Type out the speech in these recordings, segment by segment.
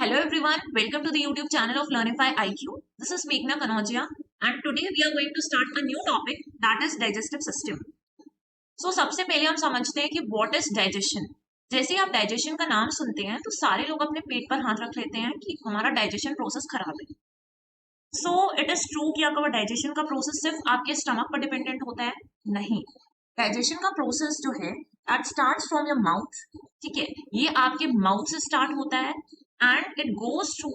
Hello everyone, welcome to the YouTube channel of Learnify IQ. This is Meghna Kanodia and today we are going to start a new topic that is digestive system. So सबसे पहले हम समझते हैं कि what is digestion. जैसे आप digestion का नाम सुनते हैं तो सारे लोग अपने पेट पर हाथ रख लेते हैं कि हमारा digestion process खराब है. So it is true कि आपका digestion का process सिर्फ आपके stomach पर dependent होता है? नहीं. डाइजेशन का प्रोसेस जो है that starts from your mouth. ठीक है, ये आपके माउथ से स्टार्ट होता है and it goes to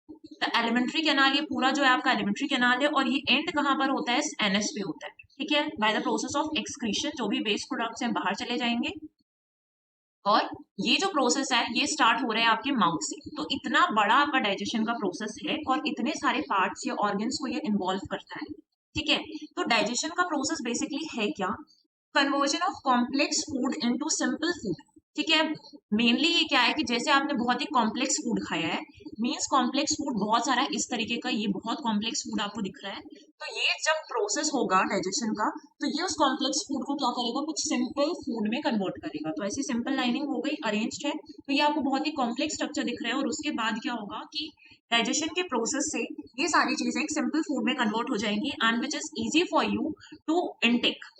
the alimentary canal. ये पूरा जो है आपका एलिमेंट्री कैनाल है और ये एंड कहाँ पर होता है? एनएस पे होता है. ठीक है, by the process of excretion जो भी वेस्ट प्रोडक्ट्स हैं बाहर चले जाएंगे और ये जो प्रोसेस है ये स्टार्ट हो रहा है आपके माउथ से. तो इतना बड़ा आपका डाइजेशन का प्रोसेस है और इतने सारे पार्ट्स या ऑर्गन्स को ये इन्वॉल्व करता है. ठीक है, तो डाइजेशन का प्रोसेस बेसिकली है क्या? Conversion of complex food into simple food. ठीक है, मेनली ये क्या है कि जैसे आपने बहुत ही कॉम्प्लेक्स फूड खाया है, मीन्स कॉम्प्लेक्स फूड बहुत सारा इस तरीके का, ये बहुत कॉम्प्लेक्स फूड आपको दिख रहा है, तो ये जब प्रोसेस होगा डाइजेशन का तो ये उस कॉम्प्लेक्स फूड को क्या करेगा? कुछ सिंपल फूड में कन्वर्ट करेगा. तो ऐसी सिंपल लाइनिंग हो गई, अरेंज्ड है, तो ये आपको बहुत ही कॉम्प्लेक्स स्ट्रक्चर दिख रहा है. और उसके बाद क्या होगा कि डाइजेशन के प्रोसेस से ये सारी चीजें एक सिंपल फूड में कन्वर्ट हो जाएंगी and which is easy for you to intake.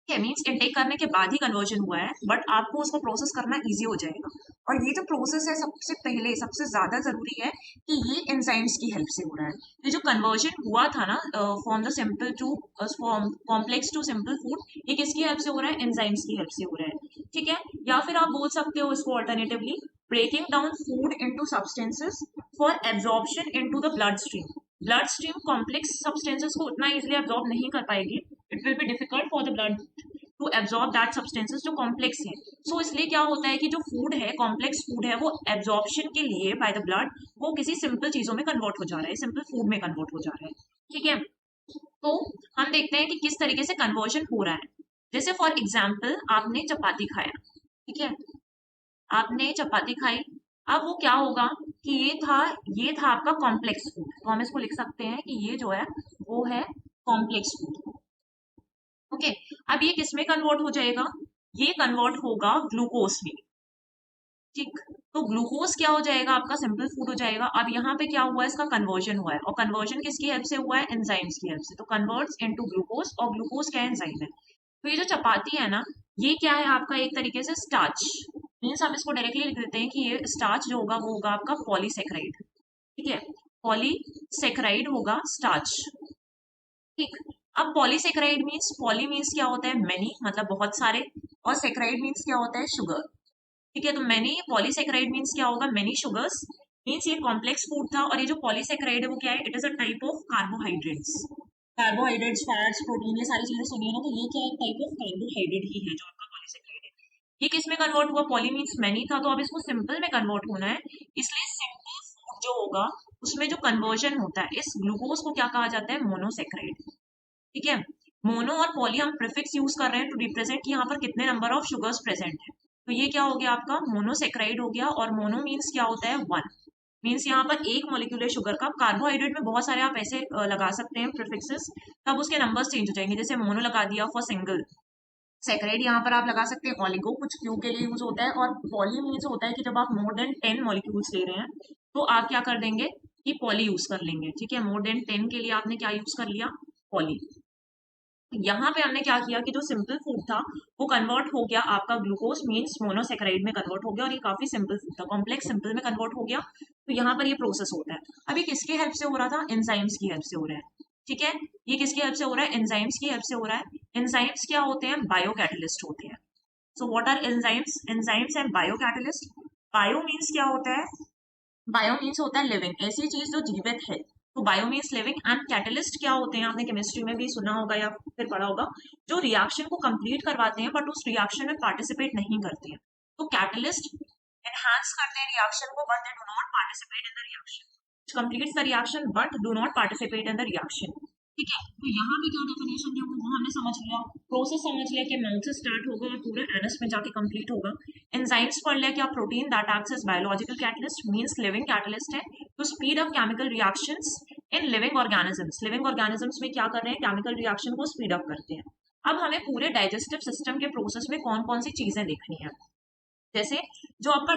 Means intake करने के बाद ही कन्वर्जन हुआ है बट आपको उसको प्रोसेस करना इजी हो जाएगा. और ये जो प्रोसेस है सबसे पहले सबसे ज्यादा जरूरी है कि ये एंजाइम्स की हेल्प से हो रहा है. ये जो कन्वर्जन हुआ था ना from the simple to complex to simple food, ये किसकी हेल्प से हो रहा है? एंजाइम्स की हेल्प से हो रहा है. ठीक है, या फिर आप बोल सकते हो इसको alternatively breaking down food into substances for absorption into the blood stream. Blood stream complex substances को उतना इजीली एब्जॉर्ब नहीं कर पाएगी. It will be difficult for the blood to absorb that substances जो कॉम्प्लेक्स है. सो इसलिए क्या होता है कि जो फूड है, कॉम्प्लेक्स फूड है, वो एब्जॉर्प्शन के लिए बाय द ब्लड वो किसी सिंपल चीजों में कन्वर्ट हो जा रहा है, सिंपल फूड में कन्वर्ट हो जा रहा है. ठीक है, तो हम देखते हैं कि किस तरीके से कन्वर्जन हो रहा है. जैसे फॉर एग्जाम्पल आपने चपाती खाया. ठीक है, आपने चपाती खाई, अब वो क्या होगा कि ये था आपका कॉम्प्लेक्स फूड. तो हम इसको लिख सकते हैं कि ये जो है वो है कॉम्प्लेक्स फूड. ओके, अब ये किस में कन्वर्ट हो जाएगा? ये कन्वर्ट होगा ग्लूकोज में. ठीक, तो ग्लूकोज क्या हो जाएगा? आपका सिंपल फूड हो जाएगा. अब यहाँ पे क्या हुआ है? इसका कन्वर्जन हुआ है और कन्वर्जन किसकी हेल्प से हुआ है? एंजाइम्स की हेल्प से. तो कन्वर्ट्स इनटू ग्लूकोज, और ग्लूकोज क्या है? एंजाइम है. तो ये जो चपाती है ना, ये क्या है? आपका एक तरीके से स्टार्च. मीन्स आप इसको डायरेक्टली लिख देते हैं कि ये स्टार्च जो होगा वो होगा आपका पॉलीसेक्राइड. ठीक है, पॉलीसेक्राइड होगा स्टार्च. ठीक, अब पॉलीसेक्राइड मीन्स, पॉली मीन्स क्या होता है? मेनी, मतलब बहुत सारे, और सेक्राइड मीन्स क्या होता है? शुगर. ठीक है, तो मेनी पॉलीसेक्राइड मीन्स क्या होगा? Many sugars. मीन्स ये कॉम्प्लेक्स फूड था और ये जो पॉलीसेक्राइड है वो क्या है? It is a type of carbohydrates. Carbohydrates, fats, protein, ये सारी चीजें सुनिए ना, तो ये क्या है? टाइप ऑफ कार्बोहाइड्रेट ही है जो आपका पॉलीसेक्राइड है. ये किस में कन्वर्ट हुआ? पॉली मीन्स मेनी था, तो अब इसको सिंपल में कन्वर्ट होना है. इसलिए सिंपल फूड जो होगा उसमें जो कन्वर्जन होता है इस ग्लूकोज को क्या कहा जाता है? मोनोसेक्राइड. ठीक है, मोनो और पॉली हम प्रीफिक्स यूज कर रहे हैं टू रिप्रेजेंट कि यहाँ पर कितने नंबर ऑफ शुगर्स प्रेजेंट है. तो ये क्या हो गया? आपका मोनोसेक्राइड हो गया. और मोनो मीन्स क्या होता है? वन. मीन्स यहाँ पर एक मॉलिक्यूल है शुगर का. कार्बोहाइड्रेट में बहुत सारे आप ऐसे लगा सकते हैं प्रीफिक्सेस, तब उसके नंबर्स चेंज हो जाएंगे. जैसे मोनो लगा दिया फॉर सिंगल, सेक्राइड यहाँ पर आप लगा सकते हैं ऑलिगो, कुछ क्यू के लिए यूज होता है. और पॉली मीन्स होता है कि जब आप मोर देन 10 मॉलिक्यूल्स ले रहे हैं तो आप क्या कर देंगे कि पॉली यूज कर लेंगे. ठीक है, मोर देन 10 के लिए आपने क्या यूज कर लिया? पॉली. यहाँ पे हमने क्या किया कि जो सिंपल फूड था वो कन्वर्ट हो गया आपका ग्लूकोज मीन्स मोनोसेक्राइड में कन्वर्ट हो गया, और ये काफी सिंपल फूड था, कॉम्प्लेक्स सिंपल में कन्वर्ट हो गया. तो यहाँ पर ये प्रोसेस होता है. अब ये किसकी हेल्प से हो रहा था? एंजाइम्स की हेल्प से हो रहा है. ठीक है, ये किसकी हेल्प से हो रहा है? एंजाइम्स की हेल्प से हो रहा है. एंजाइम्स क्या होते हैं? बायो कैटलिस्ट होते हैं. So what are enzymes? Enzymes and bio catalyst. Bio means क्या होता है? बायो मीन्स होता है लिविंग, ऐसी चीज जो जीवित है. तो bio means living. And catalyst क्या होते हैं? आपने केमिस्ट्री में भी सुना होगा या फिर पढ़ा होगा, जो रिएक्शन को कंप्लीट करवाते हैं बट उस रिएक्शन में पार्टिसिपेट नहीं करते हैं. तो कैटलिस्ट एनहांस करते हैं रिएक्शन को but they do not participate in the reaction. Completes the reaction but do not participate in the reaction. ठीक है, तो यहाँ पे क्या डेफिनेशन दी वो हमने समझ लिया. प्रोसेस समझ लिया कि माउथ से स्टार्ट होगा और पूरे एनस में जाके कंप्लीट होगा. एंजाइम्स पढ़ लिया क्या? Protein that acts as biological catalyst means living catalyst है to speed up chemical reactions in living organisms. Living organisms में क्या कर रहे हैं? केमिकल रिएक्शन को स्पीड अप करते हैं. अब हमें पूरे डाइजेस्टिव सिस्टम के प्रोसेस में कौन कौन सी चीजें देखनी है. जैसे जो आपका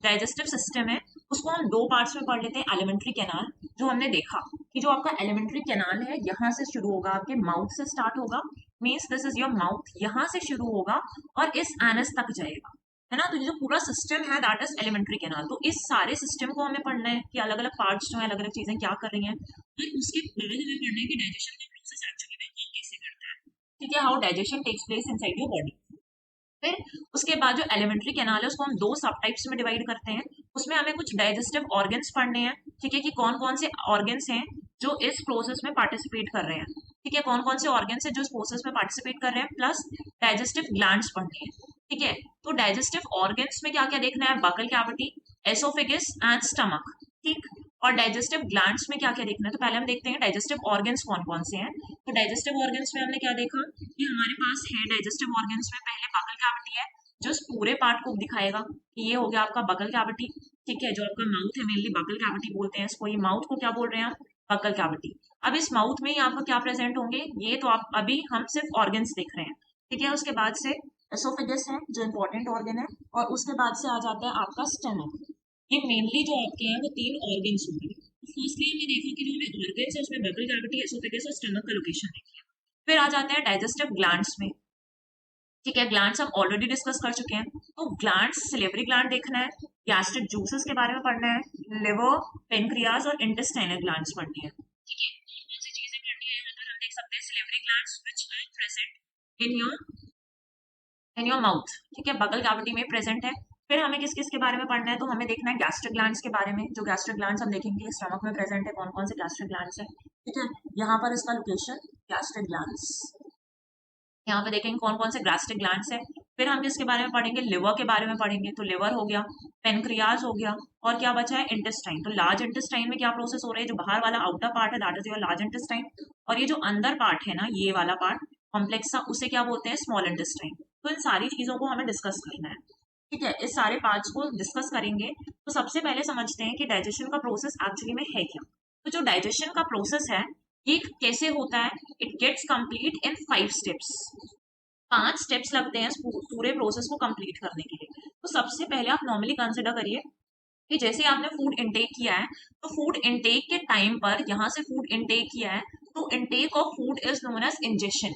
डाइजेस्टिव सिस्टम है उसको हम दो पार्ट्स में पढ़ लेते हैं। एलिमेंट्री कैनाल, जो हमने देखा कि जो आपका एलिमेंट्री कैनाल है यहाँ से शुरू होगा, आपके माउथ से स्टार्ट होगा, means this is your mouth, यहाँ से शुरू होगा और इस एनस तक जाएगा, है ना। तो ये जो पूरा सिस्टम है दैट इज एलिमेंट्री कैनाल। तो इस सारे सिस्टम को हमें पढ़ना है कि अलग अलग पार्ट्स जो है अलग अलग चीजें क्या कर रही हैं। फिर उसके बाद हमें पढ़ना है कि डाइजेशन का प्रोसेस एक्चुअली में कैसे करता है, ठीक है, how digestion takes place inside your body. फिर उसके बाद जो एलिमेंट्री कैनाल है उसको हम दो सब टाइप्स में डिवाइड करते हैं। उसमें हमें कुछ डाइजेस्टिव ऑर्गन्स पढ़ने हैं, ठीक है, कि कौन कौन से ऑर्गन्स हैं जो इस प्रोसेस में पार्टिसिपेट कर रहे हैं, ठीक है, कौन कौन से ऑर्गन्स हैं जो इस प्रोसेस में पार्टिसिपेट कर रहे हैं, प्लस डाइजेस्टिव ग्लैंड्स पढ़नी है, ठीक है। तो डाइजेस्टिव ऑर्गन्स में क्या क्या देखना है, buccal cavity, oesophagus and stomach, ठीक। और डाइजेस्टिव ग्लैंड्स में क्या क्या देखना है, तो पहले हम देखते हैं डाइजेस्टिव ऑर्गन्स कौन कौन से हैं। तो डाइजेस्टिव ऑर्गन्स में हमने क्या देखा कि हमारे पास है डाइजेस्टिव ऑर्गन्स में पहले बकल कैविटी है जो इस पूरे पार्ट को दिखाएगा कि ये हो गया आपका बकल कैविटी, ठीक है, जो आपका माउथ है मेनली बकल कैविटी बोलते हैं इसको, ये माउथ को क्या बोल रहे हैं आप, बकल कैविटी। अब इस माउथ में ही आपका क्या प्रेजेंट होंगे, ये तो आप अभी हम सिर्फ ऑर्गन्स देख रहे हैं, ठीक है। उसके बाद से एसोफेगस है जो इंपॉर्टेंट ऑर्गन है, और उसके बाद से आ जाता है आपका स्टमक। ये मेनली जो आपके हैं वो तीन ऑर्गन्स होंगे। फर्स्टली हमने देखा कि जो हमें ऑर्गन्स है उसमें बकल कैविटी, एसोफेगस और स्टमक का लोकेशन देखिए। फिर आ जाते हैं डाइजेस्टिव ग्लैंड्स में, ठीक है, ग्लैंड्स हम ऑलरेडी डिस्कस कर चुके हैं। तो ग्लैंड्स, सिलेवरी ग्लैंड देखना है, गैस्ट्रिक जूसेस के बारे में पढ़ना है, लिवर, पेनक्रियाज और इंटेस्टाइनल ग्लैंड्स पढ़नी है, ठीक है। कौन सी चीजें पढ़नी है यहाँ पर हम देख सकते हैं, salivary glands which are present in your mouth, ठीक है, बकल कैविटी में प्रेजेंट है। फिर हमें किस किस के बारे में पढ़ना है, तो हमें देखना है गैस्ट्रिक ग्लैंड्स के बारे में। जो गैस्ट्रिक ग्लैंड्स हम देखेंगे स्टमक में प्रेजेंट है, कौन कौन से गैस्ट्रिक ग्लैंड्स है, ठीक है, यहाँ पर इसका लोकेशन गैस्ट्रिक ग्लैंड्स, यहाँ पे देखेंगे कौन कौन से गैस्ट्रिक ग्लैंड्स है। फिर हम किसके बारे में पढ़ेंगे, लिवर के बारे में पढ़ेंगे, तो लिवर हो गया, पेनक्रियाज हो गया, और क्या बचा है, इंटेस्टाइन। तो लार्ज इंटेस्टाइन में क्या प्रोसेस हो रहा है, जो बाहर वाला आउटर पार्ट है that is your large intestine, और ये जो अंदर पार्ट है ना, ये वाला पार्ट कॉम्प्लेक्सा, उसे क्या बोलते हैं, स्मॉल इंटेस्टाइन। तो इन सारी चीजों को हमें डिस्कस करना है, ठीक है, इस सारे पार्ट्स को डिस्कस करेंगे। तो सबसे पहले समझते हैं कि डाइजेशन का प्रोसेस एक्चुअली में है क्या। तो जो डाइजेशन का प्रोसेस है ये कैसे होता है, it gets complete in 5 steps. 5 steps लगते हैं पूरे प्रोसेस को कंप्लीट करने के लिए। तो सबसे पहले आप नॉर्मली कंसिडर करिए कि जैसे आपने फूड इनटेक किया है, तो फूड इनटेक के टाइम पर यहाँ से फूड इनटेक किया है, तो intake of food is known as ingestion,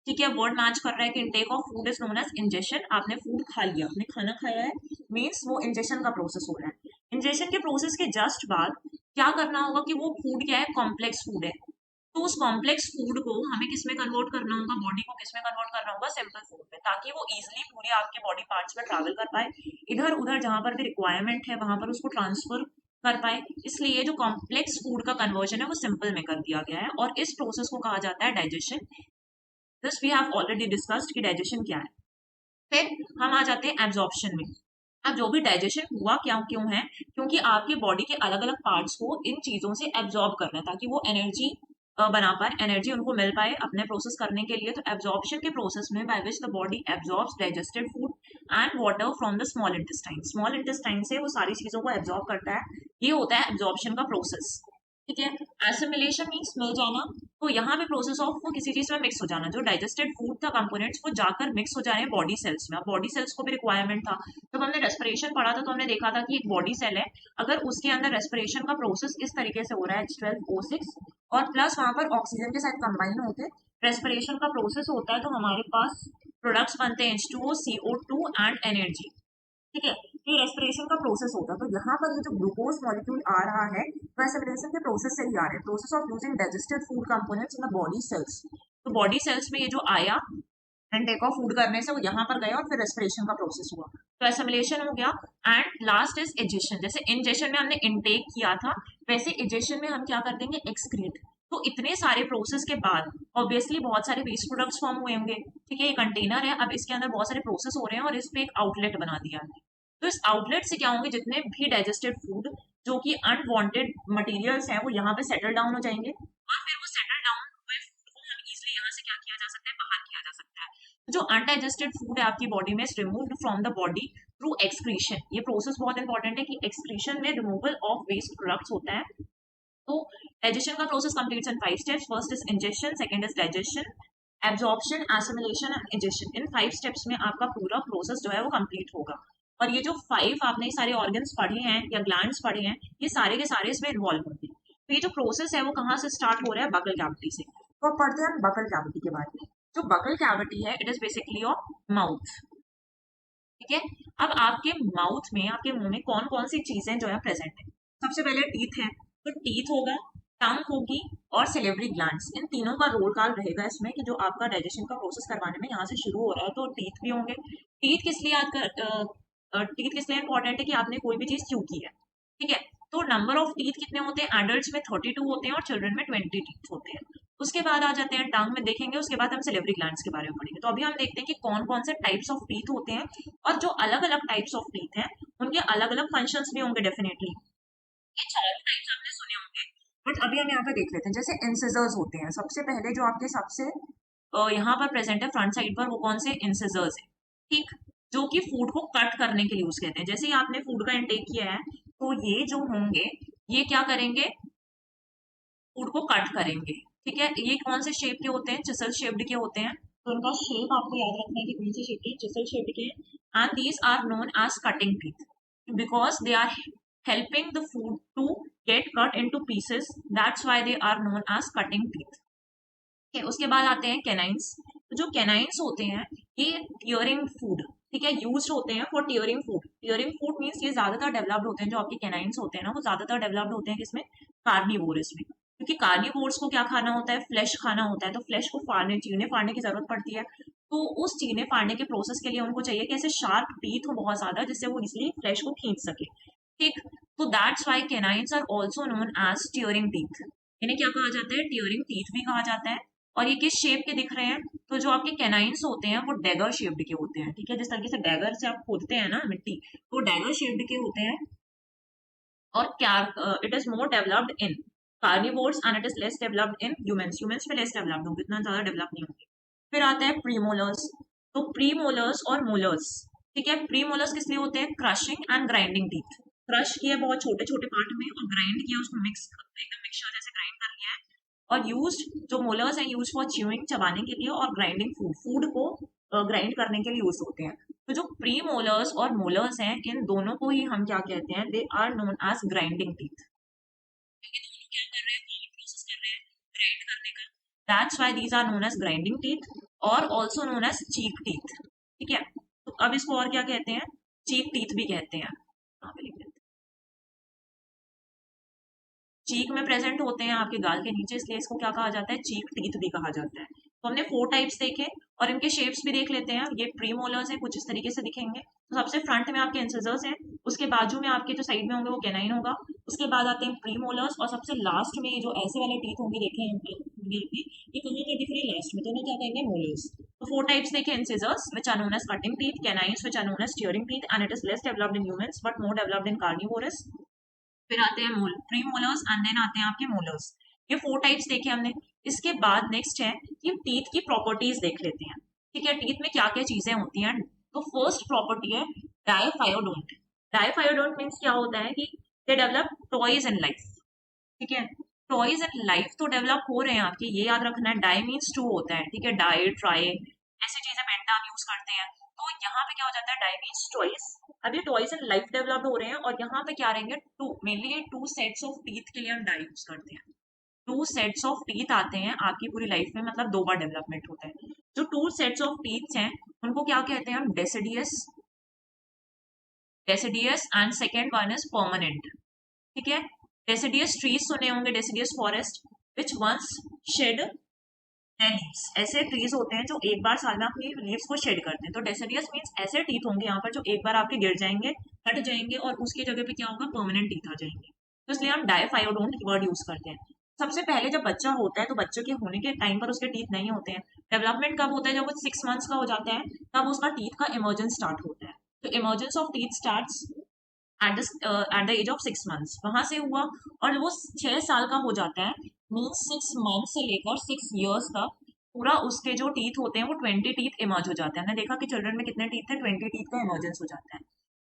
ठीक है, वर्ड मैच कर रहा है कि intake of food is known as ingestion. आपने फूड खा लिया, आपने खाना खाया है, मीन्स वो इंजेशन का प्रोसेस हो रहा है। इंजेशन के प्रोसेस के जस्ट बाद क्या करना होगा कि वो फूड क्या है, कॉम्प्लेक्स फूड है, तो उस कॉम्प्लेक्स फूड को हमें किस में कन्वर्ट करना होगा, बॉडी को किस में कन्वर्ट करना होगा, सिंपल फूड में, ताकि वो इजीली पूरे आपके बॉडी पार्ट्स में ट्रैवल कर पाए, इधर उधर जहां पर भी रिक्वायरमेंट है वहां पर उसको ट्रांसफर कर पाए। इसलिए जो कॉम्प्लेक्स फूड का कन्वर्जन है वो सिंपल में कर दिया गया है, और इस प्रोसेस को कहा जाता है digestion. This we have already discussed कि डाइजेशन क्या है। फिर हम आ जाते हैं एब्जॉर्प्शन में। अब जो भी डाइजेशन हुआ क्या क्यों है, क्योंकि आपके बॉडी के अलग अलग पार्ट्स को इन चीजों से एब्जॉर्ब करना है ताकि वो एनर्जी बना पाए, एनर्जी उनको मिल पाए अपने प्रोसेस करने के लिए। तो एब्जॉर्प्शन के प्रोसेस में by which the body absorbs digested food and water from the small intestine, small intestine से वो सारी चीजों को एब्जॉर्ब करता है, ये होता है एब्जॉर्प्शन का प्रोसेस, ठीक है। एसिमिलेशन मीन्स मिल जाना, तो यहाँ पे प्रोसेस ऑफ वो किसी चीज में मिक्स हो जाना, जो डाइजेस्टेड फूड था कंपोनेंट्स वो जाकर मिक्स हो जा रहे हैं बॉडी सेल्स में। अब बॉडी सेल्स को भी रिक्वायरमेंट था, जब हमने रेस्पिरेशन पढ़ा था तो हमने देखा था कि एक बॉडी सेल है, अगर उसके अंदर रेस्पिरेशन का प्रोसेस इस तरीके से हो रहा है H12O6 और प्लस वहां पर ऑक्सीजन के साथ कंबाइन होते रेस्पिरेशन का प्रोसेस होता है, तो हमारे पास प्रोडक्ट्स बनते हैं H2O, CO2 एंड एनर्जी, ठीक है। ये रेस्पिरेशन का प्रोसेस होता है। तो यहाँ पर ये जो ग्लूकोज मॉलिक्यूल आ रहा है रेस्पिरेशन के प्रोसेस से ही आ रहा है, process of using digested food components in the body cells. तो बॉडी सेल्स में ये जो आया एंड टेक ऑफ फूड करने से वो यहाँ पर गया और फिर रेस्पिरेशन का प्रोसेस हुआ, तो एसिमिलेशन हो गया। एंड लास्ट इज एजेशन, जैसे इंजेशन में हमने इनटेक किया था वैसे एजेशन में हम क्या कर देंगे, एक्सक्रीट। तो इतने सारे प्रोसेस के बाद ऑब्वियसली बहुत सारे वेस्ट प्रोडक्ट्स फॉर्म हुए होंगे, ठीक है, ये कंटेनर है, अब इसके अंदर बहुत सारे प्रोसेस हो रहे हैं और इस पे एक आउटलेट बना दिया है। तो इस आउटलेट से क्या होंगे, जितने भी डाइजेस्टेड फूड जो कि अनवांटेड मटेरियल्स हैं वो यहाँ पे सेटल डाउन हो जाएंगे, और फिर वो सेटल डाउन हुए फूड को हम इजिली यहाँ से क्या किया जा सकता है, बाहर किया जा सकता है। जो अनडाइजेस्टेड फूड है आपकी बॉडी में removed from the body through excretion. ये प्रोसेस बहुत इंपॉर्टेंट है कि एक्सक्रीशन में रिमूवल ऑफ वेस्ट प्रोडक्ट्स होता है। तो डाइजेशन का process completes in 5 steps. First is ingestion, second is digestion, absorption, assimilation and ingestion. In 5 steps में आपका पूरा प्रोसेस जो है वो कंप्लीट होगा। और ये जो 5 आपने सारे ऑर्गन्स पढ़े हैं या ग्लैंड्स पढ़े हैं, ये सारे के सारे इसमें इन्वॉल्व होते हैं। तो ये जो प्रोसेस है वो कहाँ से स्टार्ट हो रहा है? बकल कैविटी से। तो अब पढ़ते हैं बकल कैविटी के बारे में। जो बकल कैविटी है, it is basically your mouth. ठीक है, अब आपके माउथ में, आपके मुंह में कौन कौन सी चीजें जो है प्रेजेंट है? सबसे पहले टीथ है, तो टीथ होगा, टंग होगी और सेलेब्री ग्लैंड्स। इन तीनों का रोल कॉल रहेगा इसमें कि जो आपका डाइजेशन का प्रोसेस करवाने में यहाँ से शुरू हो रहा है, तो टीथ भी होंगे। टीथ किस लिए टीथ किस लिए इंपॉर्टेंट है? कि आपने कोई भी चीज च्यू की है। ठीक है, तो नंबर ऑफ टीथ कितने होते हैं? एडल्ट्स में 32 होते हैं और चिल्ड्रन में 20 टीथ होते हैं। उसके बाद आ जाते हैं टंग में, देखेंगे। उसके बाद हम सेलेब्री ग्लैंड्स के बारे में पढ़ेंगे। तो अभी हम देखते हैं कि कौन कौन से टाइप्स ऑफ टीथ होते हैं, और जो अलग अलग टाइप्स ऑफ टीथ हैं उनके अलग अलग फंक्शंस भी होंगे डेफिनेटली। ये चारों टाइप्स आपने सुने होंगे, बट अभी हम यहाँ पे देख लेते हैं। जैसे इंसिजर्स होते हैं, सबसे पहले जो आपके सबसे यहाँ पर प्रेजेंट है फ्रंट साइड पर, वो कौन से? इंसिजर्स है। ठीक, जो कि फूड को कट करने के लिए यूज करते हैं। जैसे ही आपने फूड का इंटेक किया है, तो ये जो होंगे, ये क्या करेंगे? फूड को कट करेंगे। ठीक है, ये कौन से शेप के होते हैं? चिसल शेप्ड के होते हैं। तो उनका शेप आपको याद रखना है कि कौन से शेप के? चिसल शेप्ड के। And these are known as cutting teeth because they are helping the food to get cut into pieces. That's why they are known as cutting teeth. Okay, उसके बाद आते हैं कैनाइंस। तो जो canines होते हैं, ये टियरिंग फूड, ठीक है, यूज होते हैं for tearing food. Tearing food means ये ज्यादातर डेवलप्ड होते हैं, जो आपके कैनाइंस होते हैं ना, वो ज्यादातर डेवलप्ड होते हैं किसमें? कार्निवोरस में। क्योंकि कार्निवोर्स को क्या खाना होता है? फ्लैश खाना होता है। तो फ्लैश को फाड़ने, चीने फाड़ने की जरूरत पड़ती है। तो उस चीने फाड़ने के प्रोसेस के लिए उनको चाहिए कि ऐसे शार्प टीथ हो बहुत ज्यादा, जिससे वो इसलिए फ्लैश को खींच सके। ठीक, तो that's why canines are also known as tearing teeth. इन्हें क्या कहा जाता है? टियरिंग टीथ भी कहा जाता है। और ये किस शेप के दिख रहे हैं? तो जो आपके कैनाइंस होते हैं वो डैगर शेप्ड के होते हैं। ठीक है, जिस तरीके से डैगर से आप खोदते हैं ना मिट्टी, तो डैगर शेप्ड के होते हैं। और क्या it is more developed in carnivores and it is less developed in humans. Humans में लेस डेवलप्ड होंगे, इतना ज्यादा डेवलप नहीं होंगे। फिर आता है प्रीमोलर्स। तो प्रीमोलर्स और मोलर्स, ठीक है, प्रीमोलर्स किस लिए होते हैं? Crushing and grinding teeth. Crush किया बहुत छोटे छोटे पार्ट में और ग्राइंड किया, उसको मिक्स, एकदम मिक्सचर जैसे ग्राइंड कर लिया है। और यूज, जो मोलर्स हैं, यूज फॉर च्यूइंग, चबाने के लिए, और ग्राइंडिंग फूड, फूड को ग्राइंड करने के लिए यूज होते हैं। तो जो प्री मोलर्स और मोलर्स हैं, इन दोनों को ही हम क्या कहते हैं? They are known as grinding teeth. क्या कर रहे हैं? पावर प्रोसेस कर रहे हैं, ग्राइंड करने का। That's why these are known as grinding teeth, और also known as cheek teeth. ठीक है, तो अब इसको और क्या कहते हैं? चीक टीथ भी कहते हैं। यहाँ पे लिख देते हैं, चीक में प्रेजेंट होते हैं आपके गाल के नीचे, इसलिए इसको क्या कहा जाता है? चीक टीथ भी कहा जाता है। तो हमने 4 टाइप्स देखे और इनके शेप्स भी देख लेते हैं। ये प्रीमोलर्स हैं, कुछ इस तरीके से दिखेंगे। तो सबसे फ्रंट में आपके इंसिजर्स हैं, उसके बाजू में आपके जो साइड में होंगे वो कैनाइन होगा। उसके बाद आते हैं प्रीमोलर्स, और सबसे लास्ट में जो ऐसे वाले टीथ होंगे, देखे होंगे आपने, ये कहाँ पर दिख रही है? लास्ट में। तो उन्हें क्या कहेंगे? मोलर्स। तो 4 टाइप्स देखे incisors, which are known as cutting teeth, canines which are known as tearing teeth, and it is less developed in humans but more developed in carnivorous. फिर आते हैं मोल, प्री मोलर्स, एंड देन आते हैं आपके molars. ये 4 types देखे हमने। इसके बाद नेक्स्ट है कि टीथ की प्रॉपर्टीज देख लेते हैं। ठीक है, टीथ में क्या क्या चीजें होती हैं। तो फर्स्ट प्रॉपर्टी है डायफायोडोंट। डायफायोडोंट मीन्स क्या होता है? कि they develop toys in life. ठीक है, टॉयज इन लाइफ तो डेवलप हो रहे हैं आपके, ये याद रखना है। डाई मीन्स टू होता है, ठीक है, डाई, ट्राई, ऐसी चीजें पेंटा हम यूज करते हैं। तो यहाँ पे क्या हो जाता है? Di means toys. अब ये टॉयज इन लाइफ डेवलप्ड हो रहे हैं, और यहाँ पे क्या रहेंगे? टू, मेनली ये 2 सेट्स ऑफ टीथ के लिए हम डाई यूज करते हैं। 2 सेट्स ऑफ टीथ आते हैं आपकी पूरी लाइफ में, मतलब 2 बार डेवलपमेंट होता है। जो 2 सेट्स ऑफ टीथ हैं उनको क्या कहते हैं हम? Deciduous, deciduous, and second one is permanent. ठीक है, डेसिडियस ट्रीज सुने होंगे, deciduous forest which once shed leaves. ऐसे ट्रीज होते हैं जो एक बार साल में अपनी लीव्स को शेड करते हैं। तो डेसिडियस मीन्स ऐसे टीथ होंगे यहाँ पर जो एक बार आपके गिर जाएंगे, हट जाएंगे, और उसकी जगह पे क्या होगा? परमानेंट टीथ आ जाएंगे। तो इसलिए हम डायफायोडोंट वर्ड यूज करते हैं। सबसे पहले जब बच्चा होता है, तो बच्चे के होने के टाइम पर उसके टीथ नहीं होते हैं। डेवलपमेंट कब होता है? जब वो 6 मंथ्स का हो जाता है, तब उसका टीथ का इमर्जेंस स्टार्ट होता है। तो emergence of teeth starts at the age of 6 months, वहां से हुआ। और वो 6 साल का हो जाता है, मीन्स 6 मंथ से लेकर 6 ईयर्स तक पूरा उसके जो टीथ होते हैं वो 20 टीथ इमर्ज हो जाते हैं। हमने देखा कि चिल्ड्रन में कितने टीथ थे? 20 टीथ का इमर्जेंस हो जाता है।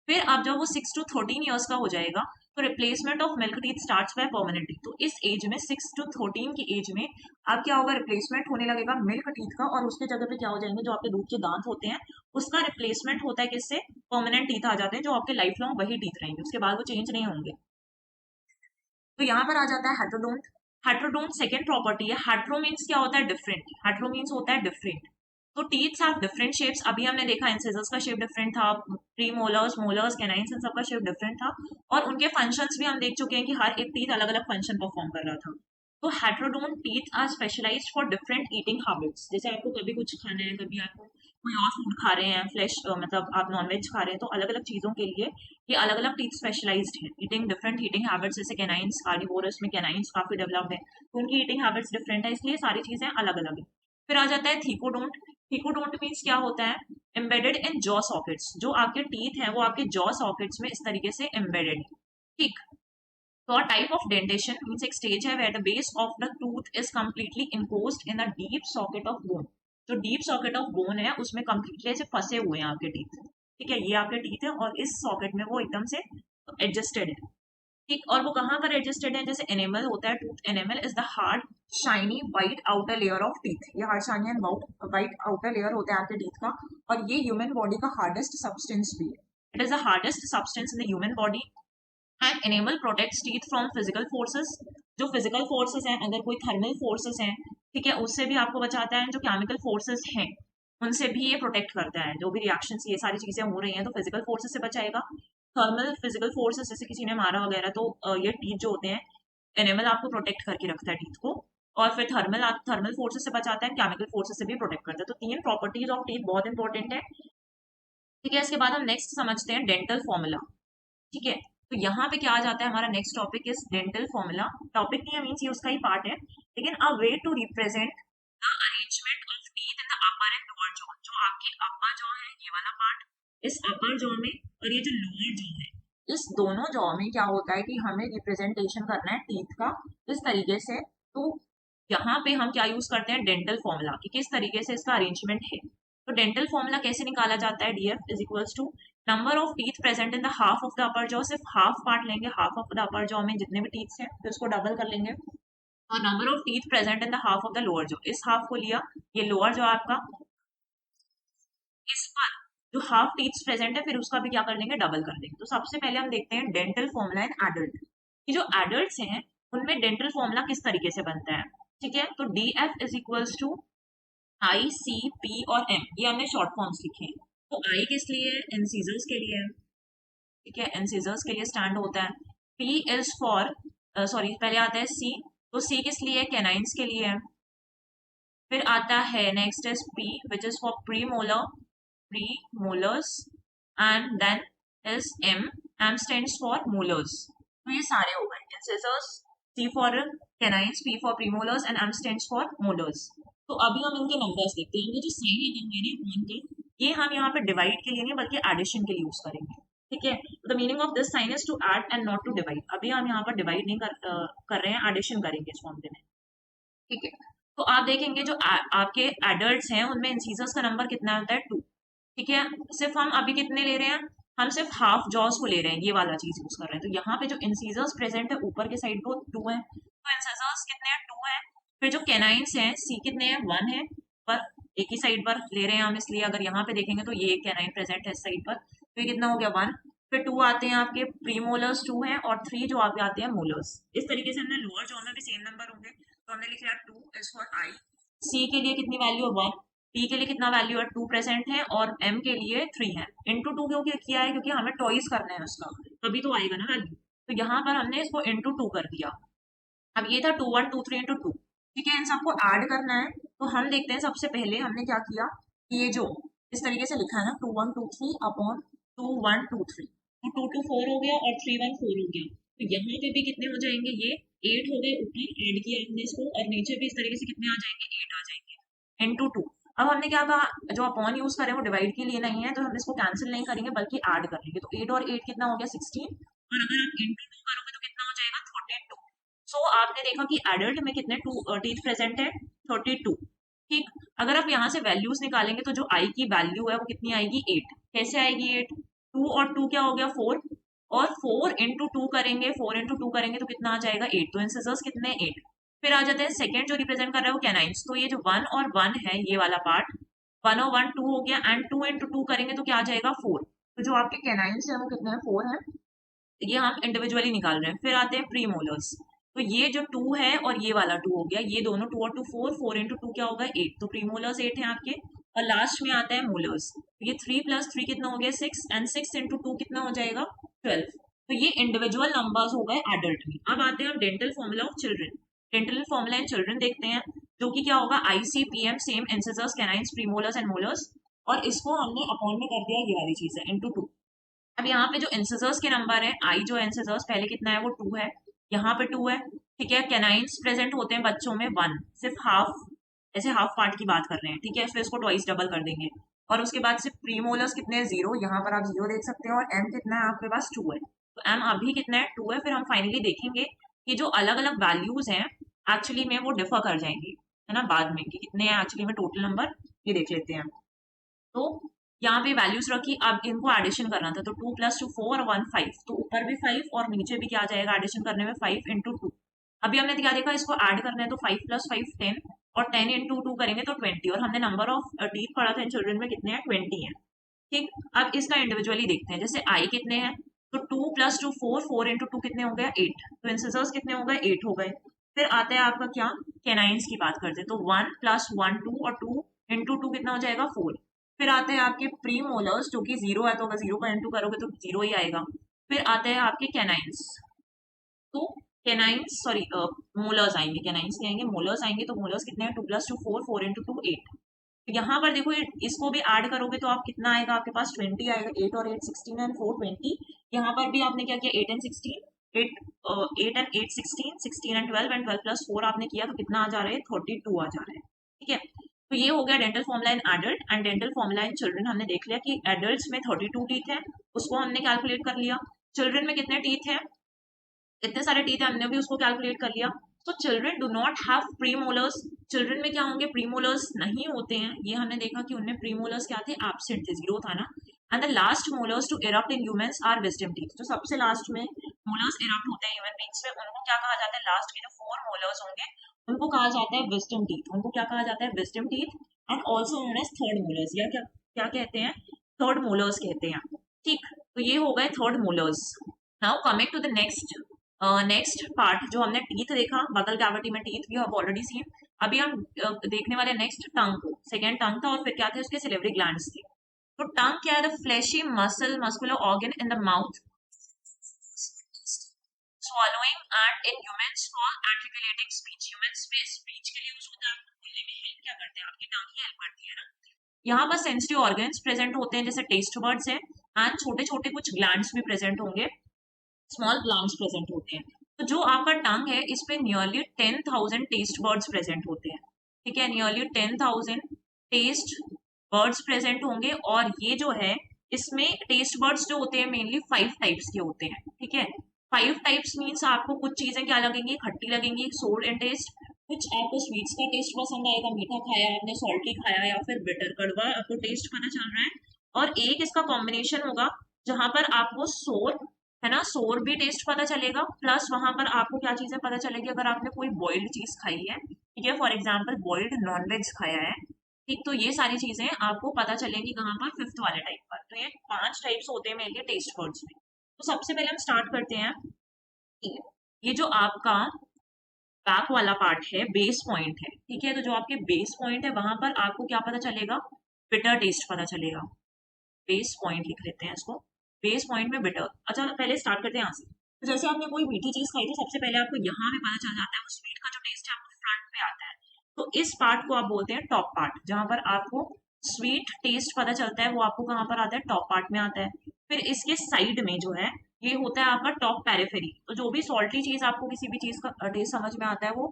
फिर अब जब वो 6 to 13 ईयर्स का हो जाएगा तो replacement of milk teeth starts by permanent teeth. तो इस एज में 6 to 13 की एज में अब क्या होगा, रिप्लेसमेंट होने लगेगा मिल्क टीथ का, और उसके जगह पे क्या हो जाएंगे, जो आपके दूध के दांत होते हैं उसका रिप्लेसमेंट होता है किससे, परमानेंट टीथ आ जाते हैं, जो आपके लाइफ लॉन्ग वही टीथ रहेंगे, उसके बाद वो चेंज नहीं होंगे। तो यहाँ पर आ जाता है हेट्रोडोंट। हेट्रोडोंट सेकेंड प्रॉपर्टी है। हेट्रो मीन्स क्या होता है, डिफरेंट। हेट्रो मीन्स होता है डिफरेंट। तो टीथ्स हैव डिफरेंट शेप्स। अभी हमने देखा इंसिजर्स का शेप डिफरेंट था, प्री मोलर्स, मोलर्स, कैनाइन्स, इन सबका शेप डिफरेंट था, और उनके फंक्शंस भी हम देख चुके हैं कि हर एक टीथ अलग अलग फंक्शन परफॉर्म कर रहा था। तो heterodont teeth are specialized for different eating habits. जैसे आपको कभी कुछ खाना है, कभी आपको कोई और फूड खा रहे हैं, फ्लैश मतलब आप नॉनवेज खा रहे हैं, तो अलग अलग चीजों के लिए ये अलग अलग टीथ स्पेशलाइज्ड है। ईटिंग डिफरेंट ईटिंग हैबिट्स, जैसे कैनाइन्स कार्निवोरस में कैनाइन्स काफी डेवलप्ड है, तो उनकी ईटिंग हैबिट्स डिफरेंट है, इसलिए सारी चीजें अलग अलग है। फिर आ जाता है थीकोडोंट। थीकोडोंट मीन्स क्या होता है, एम्बेडेड इन जॉ सॉकेट्स। जो आपके टीथ है वो आपके जॉ सॉकेट्स में इस तरीके से एम्बेडेड है। ठीक। तो a type of dentation means एक stage है where the base of the tooth is completely enclosed in the deep socket of bone। जो deep socket of bone है उसमें completely ऐसे फंसे हुए हैं आपके teeth। ठीक है, ये आपके teeth है और इस socket में वो एकदम से adjusted है। ठीक, और वो कहाँ पर एडजस्टेड है, जैसे एनेमल होता है, tooth enamel is the hard shiny white outer layer of teeth. ये hard shiny and white outer layer होता है आपके टीथ का, और ये ह्यूमन बॉडी का हार्डेस्ट सब्सटेंस भी है। It is the hardest substance in the human body and enamel protects teeth from physical forces. जो फिजिकल फोर्सेस हैं, अगर कोई थर्मल फोर्सेस हैं, ठीक है, उससे भी आपको बचाता है। जो केमिकल फोर्सेस हैं उनसे भी ये प्रोटेक्ट करता है। जो भी रिएक्शंस ये सारी चीजें हो रही हैं तो फिजिकल फोर्सेस से बचाएगा। थर्मल फिजिकल फोर्सेस, जैसे किसी ने मारा वगैरह, तो ये टीथ जो होते हैं, एनिमल आपको प्रोटेक्ट करके रखता है टीथ को। और फिर थर्मल फोर्सेस से बचाता है, केमिकल फोर्सेस से भी प्रोटेक्ट करता है। तो 3 प्रॉपर्टीज ऑफ टीथ बहुत इंपॉर्टेंट है। ठीक है, इसके बाद हम नेक्स्ट समझते हैं डेंटल फॉर्मूला। ठीक है, तो यहाँ पे क्या आ जाता है, हमारा next topic is dental formula. Topic नहीं है, मीन्स ये उसका ही पार्ट है, लेकिन a way to represent the arrangement of teeth in the upper and lower jaw. जो आपके अपर जॉ है, ये वाला पार्ट, इस अपर जॉ में, और ये जो लोअर जॉ है, इस दोनों जॉ में क्या होता है कि हमें रिप्रेजेंटेशन करना है टीथ का इस तरीके से। तो यहाँ पे हम क्या यूज करते हैं, डेंटल फॉर्मूला, कि किस तरीके से इसका अरेंजमेंट है। तो डेंटल फॉर्मूला कैसे निकाला जाता है, DF is equals to number of teeth present in the half of the upper jaw. सिर्फ हाफ पार्ट लेंगे, half of the upper jaw में जितने भी टीथ हैं, फिर उसको डबल कर लेंगे, और number of teeth present in the half of the lower jaw. इस हाफ को लिया, ये लोअर जॉ आपका, इस पर जो हाफ टीथ प्रेजेंट है, फिर उसका भी क्या कर देंगे, डबल कर देंगे। तो सबसे पहले हम देखते हैं डेंटल फॉर्मूला इन एडल्ट। कि जो एडल्ट्स हैं उनमें डेंटल फॉर्मूला किस तरीके से बनता है। ठीक है, तो D F is equals to I, C, P और एम, ये हमने शॉर्ट फॉर्म्स लिखे हैं। तो आई किस लिए है, इंसीजर्स के लिए है। ठीक है, इंसीजर्स के लिए स्टैंड होता है। पी इज फॉर, सॉरी पहले आता है सी, तो सी किस लिए है, कैनाइन्स के लिए है। फिर आता है next is P which is for pre molars, and then is M stands for molars। तो ये सारे हो गए incisors, C for canines, P for premolars and M stands for molars। तो अभी हम इनके नंबर्स देखते हैं। ये जो साइन है मैंने वन के, ये हम यहाँ पे डिवाइड के लिए नहीं बल्कि एडिशन के लिए यूज करेंगे। ठीक है, the meaning of this sign is to add and not to divide. अभी हम यहाँ पर डिवाइड नहीं कर रहे हैं, एडिशन करेंगे इस फॉर्मूले में। ठीक है, तो आप देखेंगे जो आपके एडल्ट्स हैं उनमें इंसीजर्स का नंबर कितना होता है, 2। ठीक है, सिर्फ हम अभी कितने ले रहे हैं, हम सिर्फ हाफ जॉस को ले रहे हैं, ये वाला चीज यूज कर रहे हैं। तो यहाँ पे जो इंसीजर्स प्रेजेंट है ऊपर के साइड को 2 है, तो इंसीजर्स कितने हैं, 2 है। फिर जो कैनाइन्स हैं, सी कितने हैं, 1 है, पर एक ही साइड पर ले रहे हैं हम, इसलिए अगर यहाँ पे देखेंगे तो ये कैनाइन प्रेजेंट है इस साइड पर, तो ये कितना हो गया, 1। फिर 2 आते हैं आपके प्रीमोलर्स, 2 है, और 3 जो आपके आते हैं मोलर्स। इस तरीके से हमने लोअर जॉ में भी सेम नंबर होंगे, तो हमने लिखा 2 इज फॉर आई। सी के लिए कितनी वैल्यू है, 1। पी के लिए कितना वैल्यू है, 2 प्रेजेंट है, और एम के लिए 3 है। इंटू 2 क्यों किया है, क्योंकि हमें टॉइस करना है उसका, तभी तो आएगा ना वैल्यू। तो यहाँ पर हमने इसको इंटू 2 कर दिया। अब ये था 2 1 2 3 इंटू 2। ठीक है, इन सबको ऐड करना है। तो हम देखते हैं सबसे पहले हमने क्या किया, कि ये जो इस तरीके से लिखा है ना, 2 1 2 3 अपॉन 2 1 2 3, तो 2 2 4 हो गया और 3 1 4 हो गया। तो यहाँ पे भी कितने हो जाएंगे, ये 8 हो गए, ऊपर ऐड किया हमने इसको, और नीचे भी इस तरीके से कितने आ जाएंगे, 8 आ जाएंगे इंटू 2। अब हमने क्या कहा, जो अपॉन यूज करें वो डिवाइड के लिए नहीं है, तो हम इसको कैंसिल नहीं करेंगे बल्कि ऐड कर लेंगे। तो 8 और 8 कितना हो गया, 16, और अगर आप इंटू 2 करोगे तो कितना हो जाएगा, 32। सो आपने देखा कि एडल्ट में कितने टीथ प्रेजेंट है, 32। ठीक, अगर आप यहाँ से वैल्यूज निकालेंगे तो जो आई की वैल्यू है वो कितनी आएगी, 8। कैसे आएगी 8, 2 और 2 क्या हो गया 4, और 4 इंटू 2 करेंगे, 4 इंटू 2 करेंगे तो कितना आ जाएगा 8। तो इन सिजर्स कितने 8। फिर आ जाते हैं सेकंड जो रिप्रेजेंट कर रहा है वो कैनाइन्स। तो ये जो 1 और 1 है ये वाला पार्ट, 1 और 1 2 हो गया, एंड 2 इंटू 2 करेंगे तो क्या आ जाएगा 4। तो जो आपके कैनाइन्स है वो कितने हैं 4 है, ये हम इंडिविजुअली निकाल रहे हैं। फिर आते हैं प्रीमोलर्स। तो ये जो 2 है और ये वाला 2 हो गया, ये दोनों 2 और 2 4, 4 इंटू 2 क्या होगा 8। तो प्रीमोलर्स 8 है आपके। और लास्ट में आता है मोलर्स। तो ये 3 प्लस 3 कितना हो गया 6, एंड 6 इंटू 2 कितना हो जाएगा 12। तो ये इंडिविजुअल नंबर्स हो गए एडल्ट में। अब आते हैं dental formula of children. Dental formula in children देखते हैं, जो कि क्या होगा ICPM, same incisors canines premolars and molars. और इसको हमने अपॉन में कर दिया, ये वाली चीज है, इंटू 2। अब यहाँ पे जो इंसिजर्स के नंबर है, आई जो इंसिजर्स पहले कितना है वो 2 है, यहाँ पे 2 है, ठीक है। कैनाइन्स प्रेजेंट होते हैं बच्चों में 1, सिर्फ हाफ, ऐसे हाफ पार्ट की बात कर रहे हैं, ठीक है। फिर इसको ट्वाइस डबल कर देंगे। और उसके बाद सिर्फ प्रीमोलर्स कितने हैं 0, यहाँ पर आप 0 देख सकते हैं। और एम कितना है आपके पास 2 है, तो एम अभी कितना है 2 है। फिर हम फाइनली देखेंगे कि जो अलग अलग वैल्यूज हैं एक्चुअली में वो डिफर कर जाएंगी, है ना, बाद में कि कितने हैं एक्चुअली में टोटल नंबर, ये देख लेते हैं। तो यहाँ पे वैल्यूज रखी, अब इनको एडिशन करना था। तो 2 प्लस 2 4 और 1 5, तो ऊपर भी 5 और नीचे भी क्या आ जाएगा एडिशन करने में 5 इंटू 2। अभी हमने क्या देखा, इसको ऐड करना है तो 5 प्लस 5 10, और 10 इंटू 2 करेंगे तो 20। और हमने नंबर ऑफ टीथ पढ़ा था इन चिल्ड्रन में कितने हैं 20 है, ठीक। अब इसका इंडिविजुअली देखते हैं, जैसे आई कितने हैं, तो 2 प्लस 2 4, 4 इंटू 2 कितने हो गए 8। तो इंसिजर्स कितने हो गए 8 हो गए। फिर आता है आपका क्या, कैनाइन्स की बात करते हैं, तो 1 प्लस 1 2, और 2 इंटू 2 कितना हो जाएगा 4। फिर आते हैं आपके प्री मोलर्स, जो कि 0 है, तो अगर 0 का इंटू करोगे तो 0 ही आएगा। फिर आते हैं आपके कैनाइन्स, तो कैनाइन्स सॉरी मोलर्स आएंगे, कैनाइन्स के आएंगे, मोलर्स आएंगे। तो मोलर्स कितने हैं 2 प्लस 2 4, 4 इंटू 2 8। यहाँ पर देखो इसको भी ऐड करोगे तो आप कितना आएगा आपके पास 20 आएगा। 8 और 8 16 एंड 4 20। यहाँ पर भी आपने क्या किया 8 and 16, 8 and 8 16, 16 and 12, and 12 plus 4 आपने किया तो कितना आ जा रहा है 32 आ जा रहा है, ठीक है। तो ये हो गया dental formula in adult and dental formula in children. हमने देख लिया कि एडल्ट्स में 32 टीथ है, उसको हमने कैलकुलेट कर लिया। चिल्ड्रन में कितने टीथ है, इतने सारे टीथ है, हमने भी उसको कैलकुलेट कर लिया। तो children do not have premolars. Children में क्या होंगे प्रीमोलर्स नहीं होते हैं, ये हमने देखा कि उनमें प्रीमोलर्स क्या थे एब्सेंट थे, 0 था ना। And the last molars to erupt in humans are wisdom teeth. जो सबसे लास्ट में मोलर्स इरप्ट होते हैं ह्यूमन बींग्स में, उनको क्या कहा जाता है, लास्ट के जो 4 मोलर्स होंगे उनको कहा जाता है विजडम टीथ। उनको क्या कहा जाता है wisdom teeth, and also known as third molars, या क्या क्या कहते हैं थर्ड मोलर्स कहते हैं, ठीक। तो ये हो गए third molars. Now coming to the next part, जो हमने टीथ देखा, बगल कैविटी में टीथ भी हैव ऑलरेडी सीन। अभी हम देखने वाले नेक्स्ट टंग को। सेकेंड टंग था, और फिर क्या थे उसके सिलेवरी ग्लैंड्स थे। तो टंग क्या है, the fleshy muscular organ in the mouth, swallowing, and in humans for articulating speech। humans में स्पीच के लिए यूज होता है, आपको बोलने में हेल्प क्या करते हैं, आपकी टंग ही हेल्प करती है ना। यहाँ पर सेंसिटिव ऑर्गन्स प्रेजेंट होते हैं, जैसे टेस्ट बर्ड्स है, एंड छोटे छोटे कुछ ग्लैंड्स भी प्रेजेंट होंगे, स्मॉल ग्लैंड्स प्रेजेंट होते हैं। तो जो आपका टंग है इस पे नियरली 10,000 टेस्ट बर्ड्स प्रेजेंट होते हैं, ठीक है। नियरली 10,000 टेस्ट बर्ड्स प्रेजेंट होंगे। और ये जो है इसमें टेस्ट बर्ड्स जो होते हैं मेनली 5 टाइप्स के होते हैं, ठीक है। 5 टाइप्स मीन्स आपको कुछ चीजें क्या लगेंगी, खट्टी लगेंगी, सोर इन टेस्ट, कुछ आपको स्वीट्स का टेस्ट पसंद आएगा, मीठा खाया आपने, सॉल्टी खाया, या फिर बिटर कड़वा आपको टेस्ट पता चल रहा है। और एक इसका कॉम्बिनेशन होगा जहां पर आपको सोर, है ना, सोर भी टेस्ट पता चलेगा, प्लस वहां पर आपको क्या चीजें पता चलेगी, अगर आपने कोई बॉइल्ड चीज खाई है, ठीक है, फॉर एग्जाम्पल बॉइल्ड नॉनवेज खाया है, ठीक। तो ये सारी चीजें आपको पता चलेंगी कहाँ पर, फिफ्थ वाले टाइप पर। तो ये 5 टाइप्स होते हैं मेरे टेस्ट बर्ड्स में। तो सबसे पहले हम स्टार्ट करते हैं, ठीक है। ये जो आपका बैक वाला पार्ट है बेस पॉइंट है, ठीक है। तो जो आपके बेस पॉइंट है वहां पर आपको क्या पता चलेगा, बिटर टेस्ट पता चलेगा। बेस पॉइंट लिख लेते हैं इसको, बेस पॉइंट में बिटर। अच्छा पहले स्टार्ट करते हैं यहाँ से। तो जैसे आपने कोई मीठी चीज खाई तो सबसे पहले आपको यहाँ पे पता चल जाता है, वो स्वीट का जो टेस्ट है आपको फ्रंट पे आता है। तो इस पार्ट को आप बोलते हैं टॉप पार्ट, जहां पर आपको स्वीट टेस्ट पता चलता है वो आपको कहाँ पर आता है, टॉप पार्ट में आता है। फिर इसके साइड में जो है ये होता है आपका टॉप पेरिफेरी। तो जो भी सॉल्टी चीज आपको किसी भी चीज का टेस्ट समझ में आता है वो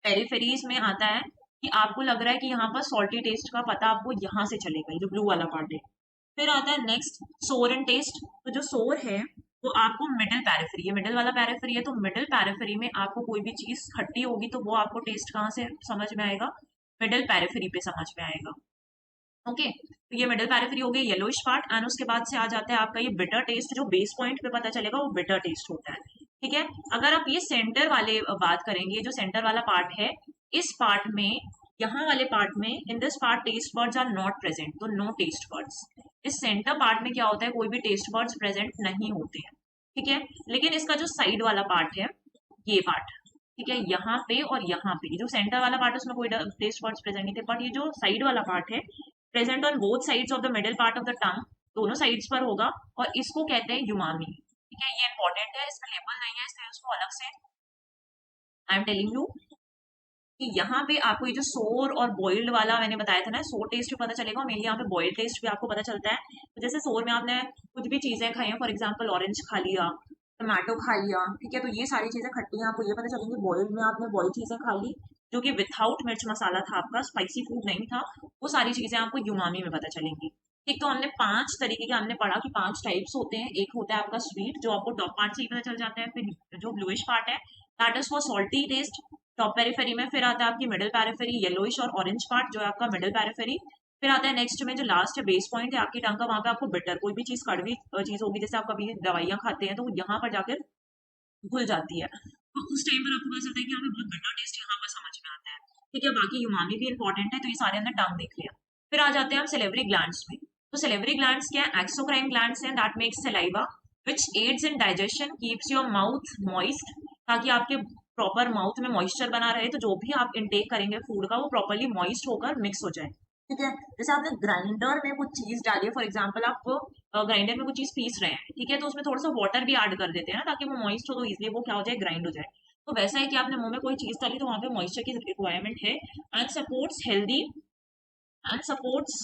पेरिफेरीज में आता है, कि आपको लग रहा है कि यहाँ पर सॉल्टी टेस्ट का पता आपको यहाँ से चलेगा, जो ब्लू वाला पार्ट है। फिर आता है नेक्स्ट सोर एंड टेस्ट। तो जो सोर है वो आपको मिडिल पेरिफेरी है, मिडिल वाला पेरिफेरी है, तो मिडिल पेरिफेरी में आपको कोई भी चीज खट्टी होगी तो वो आपको टेस्ट कहाँ से समझ में आएगा, मिडिल पेरिफेरी पे समझ में आएगा। ओके, तो ये मिडिल पैरिफेरी हो गई येलोइश पार्ट, एंड उसके बाद से आ जाता है आपका ये बिटर टेस्ट, जो बेस पॉइंट पे पता चलेगा वो बिटर टेस्ट होता है। ठीक है, अगर आप ये सेंटर वाले बात करेंगे, जो सेंटर वाला पार्ट है, इस पार्ट में, यहाँ वाले पार्ट में, in this part taste buds are not present, तो नो टेस्ट बर्ड्स। इस सेंटर पार्ट में क्या होता है, कोई भी टेस्ट बर्ड्स प्रेजेंट नहीं होते हैं। ठीक है, लेकिन इसका जो साइड वाला पार्ट है, ये पार्ट, ठीक है, यहाँ पे और यहाँ पे, जो सेंटर वाला पार्ट है उसमें कोई टेस्ट बर्ड्स प्रेजेंट नहीं थे, बट ये जो साइड वाला पार्ट है, present on both sides of the middle part of the tongue, दोनों साइड्स पर होगा, और इसको कहते हैं युमामी। ठीक है, ये इंपॉर्टेंट है, इसमें लेबल नहीं है, इसलिए उसको अलग से आई एम टेलिंग यू कि यहाँ पे आपको ये जो सोर और बॉइल्ड वाला मैंने बताया था ना, सोर टेस्ट भी पता चलेगा, मेनली यहाँ पे बॉइल्ड टेस्ट भी आपको पता चलता है। तो जैसे सोर में आपने कुछ भी चीजें खाई हैं, फॉर एग्जाम्पल ऑरेंज खा लिया, टमाटो खा लिया, ठीक है, तो ये सारी चीजें खट्टी हैं, आपको ये पता चलेंगी। बॉइल्ड में आपने बॉइल्ड चीजें खा ली, जो कि विथआउट मिर्च मसाला था आपका, स्पाइसी फूड नहीं था, वो सारी चीजें आपको युमामी में पता चलेंगी। ठीक, तो हमने 5 तरीके के हमने पढ़ा कि 5 टाइप्स होते हैं। एक होता है आपका स्वीट, जो आपको टॉप पार्ट से ही पता चल जाता है, फिर जो ब्लूइश पार्ट है, that is for salty taste, top periphery में। फिर आता है आपकी मिडिल पेरिफेरी, येलोइश और ऑरेंज पार्ट, जो है आपका मिडिल पेरिफेरी। फिर आता है नेक्स्ट में जो लास्ट है, बेस पॉइंट है आपकी टंग का, वहां पे आपको बिटर, कोई भी चीज कड़वी चीज होगी, जैसे आप कभी दवाइयां खाते हैं तो यहाँ पर जाकर घुल जाती है, तो उस टाइम पर आपको पता चलता है कि हमें बहुत बिटर टेस्ट यहाँ पर समझ में आता है। ठीक है, बाकी युमामी भी इंपॉर्टेंट है, तो ये सारे हमने टंग देख लिया। फिर आ जाते हैं हम सेलेवरी ग्लैंड्स में। तो सेलेवरी ग्लैंड्स क्या है, एक्सोक्राइन ग्लैंड्स हैं that makes saliva which aids in digestion, keeps your mouth moist, ताकि आपके प्रॉपर माउथ में मॉइस्चर बना रहे, तो जो भी आप इनटेक करेंगे फूड का, वो प्रॉपरली मॉइस्ट होकर मिक्स हो जाए। ठीक है, जैसे आपने ग्राइंडर में कुछ चीज डाली है, फॉर एग्जाम्पल आप ग्राइंडर में कुछ चीज पीस रहे हैं, ठीक है, तो उसमें थोड़ा सा वाटर भी ऐड कर देते हैं ना, ताकि वो मॉइस्ट हो, तो इसलिए वो क्या हो जाए, ग्राइंड हो जाए। तो वैसा है कि आपने मुंह में कोई चीज डाली, तो वहां पे मॉइस्चर की रिक्वायरमेंट है, and supports healthy, and supports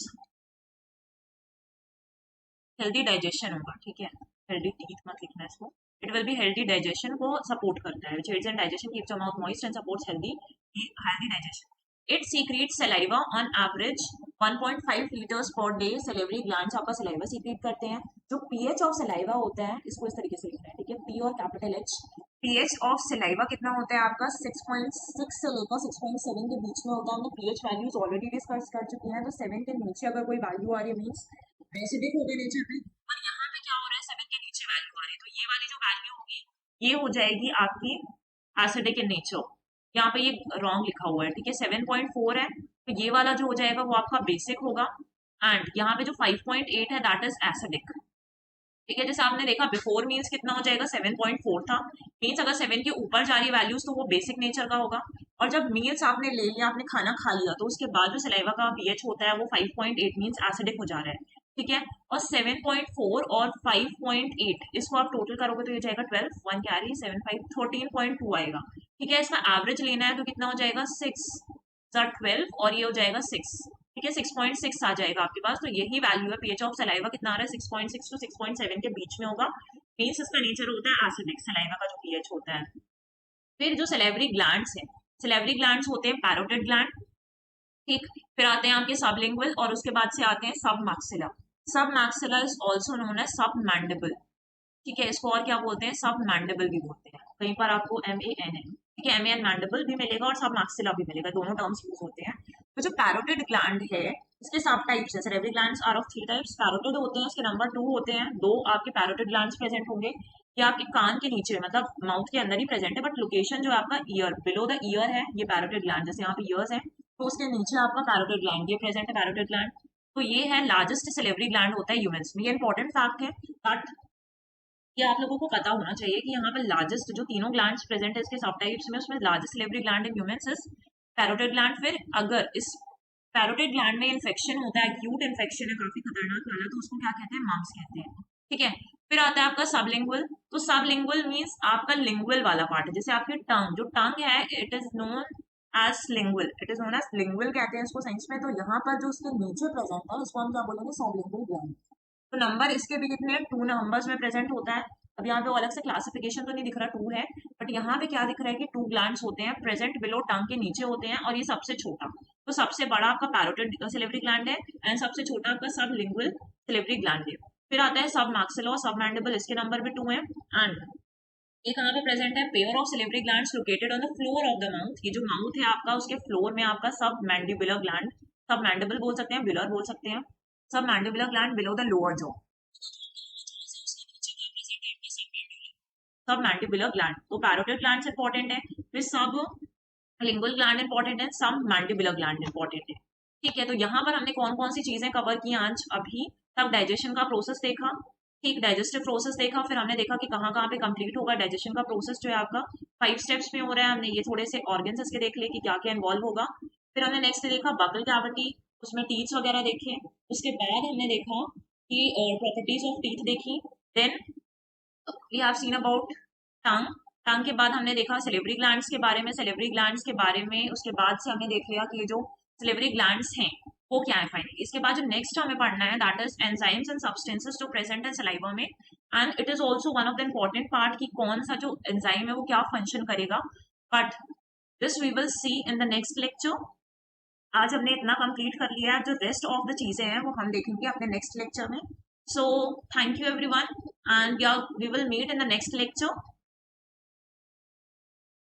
healthy digestion होगा। ठीक है, हेल्दी टीथ मत लिखना इसको, it will be healthy digestion को सपोर्ट करता है, aids and digestion, keeps your mouth moist and supports healthy healthy digestion. It secretes saliva on average 1.5 liters per day। salivary glands आपका saliva secrete करते हैं। जो pH ऑफ saliva होता है, इसको इस तरीके से लिखना है, ठीक है, P और capital H। pH of saliva कितना होता है आपका, 6.6 से लेकर 6.7 के बीच में होता है। हमने pH वैल्यूज ऑलरेडी डिस्कस कर चुके हैं, तो 7 के नीचे अगर कोई वैल्यू आ रही है मीन्स एसिडिक हो गए नेचर में, और यहाँ पे क्या हो रहा है, 7 के नीचे वैल्यू आ रही है, तो ये वाली जो वैल्यू होगी, ये हो जाएगी आपकी एसिडिक इन नेचर। यहाँ पे ये रॉन्ग लिखा हुआ है, ठीक है, 7.4 है, तो ये वाला जो हो जाएगा वो आपका बेसिक होगा, एंड यहाँ पे जो 5.8 है दैट इज एसिडिक। ठीक है, जैसे आपने देखा बिफोर मीन्स कितना हो जाएगा, 7.4 था, मीन्स अगर 7 के ऊपर जा रही वैल्यूज तो वो बेसिक नेचर का होगा, और जब मील्स आपने ले लिया, आपने खाना खा लिया, तो उसके बाद जो सलाइवा का पीएच होता है वो 5.8 मीन्स एसिडिक हो जा रहा है। ठीक है, और 7.4 और 5.8 इसको आप टोटल करोगे तो ये जाएगा 12, 1 कैरी 7 5 13.2 आएगा। ठीक है, इसका एवरेज लेना है तो कितना हो जाएगा, 6 12, और ये हो जाएगा 6। ठीक है, 6.6 आ जाएगा आपके पास, तो यही वैल्यू है पीएच ऑफ सलाइवा, कितना आ रहा है, 6.6 टू 6.7 के बीच में होगा, मीन्स इसका नेचर होता है एसिडिक, सलाइवा का जो पीएच होता है। फिर जो सलेवरी ग्लैंड्स है, सलेवरी ग्लैंड्स होते हैं पैरोटिड ग्लैंड। ठीक, फिर आते हैं आपके सबलिंगुअल, और उसके बाद से आते हैं sub maxilla. Sub maxilla is also known as sub mandible. ठीक है, इसको और क्या बोलते हैं, सब मैंडिबल भी बोलते हैं, कहीं पर आपको MAN है, ठीक है, MAN मैंडिबल भी मिलेगा और सब मैक्सिला भी मिलेगा, दोनों टर्म्स यूज होते हैं। तो जो पैरोटिड ग्लैंड है, इसके सब टाइप्स है, cerebral glands are of 3 types. Parotid होते हैं, इसके नंबर 2 होते हैं, 2 आपके पैरोटिड ग्लैंड्स प्रेजेंट होंगे, ये आपके कान के नीचे, मतलब माउथ के अंदर ही प्रेजेंट है, बट लोकेशन जो है आपका ईयर, बिलो द ईयर है ये पैरोटिड ग्लैंड, जैसे यहाँ पे ईयर्स है तो उसके नीचे आपका पैरोटिड ग्लैंड ये प्रेजेंट है, पैरोटिड ग्लैंड। तो ये है लार्जेस्ट सेलेवरी ग्लैंड होता है ह्यूमंस में, ये इंपॉर्टेंट फैक्ट है, बट ये आप लोगों को पता होना चाहिए कि यहाँ पर लार्जेस्ट जो तीनों ग्लैंड्स प्रेजेंट है इसके सब टाइप्स में, उसमें largest salivary gland in humans is parotid gland. फिर अगर इस पैरोटिड ग्लैंड में इन्फेक्शन होता है, एक्यूट इन्फेक्शन है काफी खतरनाक वाला, तो उसको क्या कहते हैं, मम्स कहते हैं। ठीक है, फिर आता है आपका सबलिंगुअल। तो सबलिंगुअल मीन्स आपका लिंगुअल वाला पार्ट है, जैसे आपकी टंग, जो टंग है it is known as lingual, it is known as lingual कहते हैं इसको साइंस में। तो यहाँ पर जो उसके नीचे प्रेजेंट है इसको हम क्या बोलेंगे, सबलिंगुअल ग्लैंड। तो नंबर इसके भी कितने हैं, 2 नंबर्स में प्रेजेंट होता है। अब यहाँ पे अलग से क्लासिफिकेशन तो नहीं दिख रहा 2 है, बट यहाँ पे क्या दिख रहा है कि 2 ग्लैंड्स होते हैं, प्रेजेंट बिलो टंग के नीचे होते हैं, और ये सबसे छोटा, तो सबसे बड़ा आपका पैरोटिड सेलेवरी ग्लैंड है, एंड सबसे छोटा आपका सब लिंगुअल सेलेवरी ग्लैंड है। फिर आता है सब मैक्सिलो, सब मैंडिबल, इसके नंबर भी 2 है। एंड ये कहाँ पे प्रेजेंट है, pair of salivary glands located on the floor of the mouth, ये जो माउथ है आपका उसके फ्लोर में आपका सब मैंडिबुलर ग्लैंड, सब मैंडिबल बोल सकते हैं, ब्यूलर बोल सकते हैं। सब mandibular gland below the lower jaw, सब मैंडिबुलर ग्लैंड। तो पैरोटिड ग्लैंड इंपॉर्टेंट है, फिर सब लिंगुअल ग्लैंड इंपॉर्टेंट है, सब मैंडिबुलर ग्लैंड इंपॉर्टेंट है। ठीक है, तो यहाँ पर हमने कौन कौन सी चीजें कवर की आज अभी तक। डाइजेशन का प्रोसेस देखा, ठीक, डाइजेस्टिव प्रोसेस देखा, फिर हमने देखा कि कहाँ कहाँ पे कंप्लीट होगा डाइजेशन का प्रोसेस जो है आपका 5 स्टेप्स में हो रहा है। हमने ये थोड़े से ऑर्गन्स इसके देख लिए कि क्या क्या इन्वॉल्व होगा। फिर हमने नेक्स्ट देखा बकल कैविटी, उसमें टीथ वगैरह देखे। उसके बाद हमने देखा कि प्रॉपर्टीज ऑफ टीथ देखी। Then we have seen about tongue. Tongue के बाद हमने देखा सिलेवरी ग्लैंड्स के बारे में, सिलेवरी ग्लैंड्स के बारे में उसके बाद से हमने देख लिया कि ये जो सिलेवरी ग्लैंड्स हैं वो क्या है फाइनली। इसके बाद जो नेक्स्ट हमें पढ़ना है that is enzymes and substances जो प्रेजेंट है सलाइवा में, and it is also one of the important part कि कौन सा जो एंजाइम है वो क्या फंक्शन करेगा। But this we will see in the next lecture. आज हमने इतना कंप्लीट कर लिया है, जो रेस्ट ऑफ द चीजें हैं वो हम देखेंगे अपने नेक्स्ट लेक्चर में। So thank you everyone and we will meet in the next lecture.